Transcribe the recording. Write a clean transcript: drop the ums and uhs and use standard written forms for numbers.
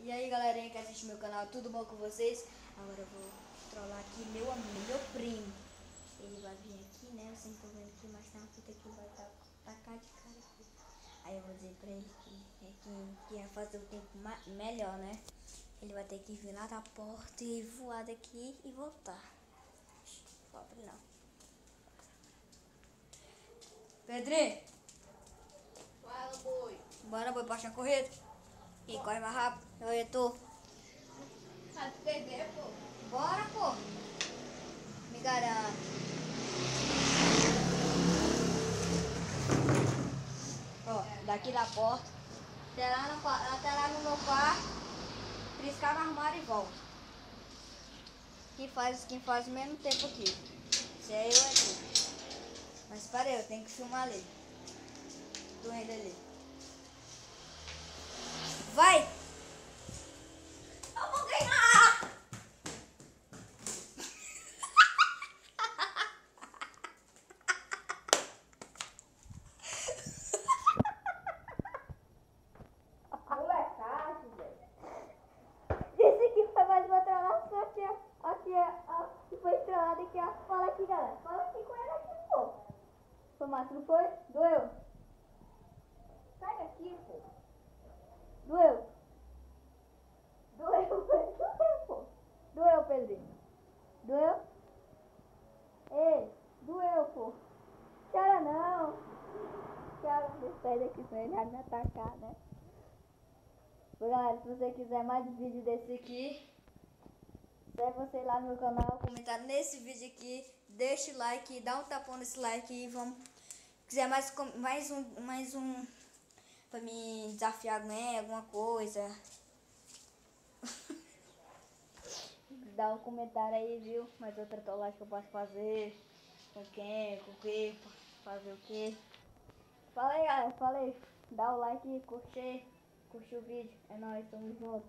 E aí galerinha que assiste meu canal, tudo bom com vocês? Agora eu vou trollar aqui meu amigo, meu primo. Ele vai vir aqui, né? Eu sempre tô vendo aqui, mas tem uma fita que vai tacar de cara aqui. Aí eu vou dizer pra ele que ia fazer o tempo melhor, né? Ele vai ter que vir lá da porta e voar daqui e voltar. Pobre não. Pedrinho! Fala, boi. Bora, boi, pra corrida. E corre mais rápido. Eu tô. Tá de TV, pô. Bora, pô. Me garanto. Ó, daqui da porta. Até lá no meu quarto. Triscar no armário e volta. Quem faz o mesmo tempo aqui. Se é eu, é tu. Mas peraí, eu tenho que filmar ali. Do ele ali. Vai! Eu vou ganhar! Molecagem, velho. Esse aqui foi mais uma trollada, aqui foi estrelado aqui, ó. Fala aqui, galera. Fala aqui com ele aqui, pô. Foi massa, não foi? Doeu? Sai daqui, pô. Doeu? Doeu, pô. Doeu, Pedrinho. Doeu? Ei, doeu, pô. Chora não. Chora, sai daqui, senão ele vai me atacar, né? Galera, se você quiser mais vídeo desse aqui, segue você lá no meu canal, comentar nesse vídeo aqui, deixa o like, dá um tapão nesse like e vamos. Se quiser mais um pra me desafiar, né? Alguma coisa. Dá um comentário aí, viu? Mais outra trollagem que eu posso fazer. Com quem? Com o que? Fazer o que? Fala aí, galera. Fala aí. Dá o like e curte o vídeo. É nóis, tamo junto.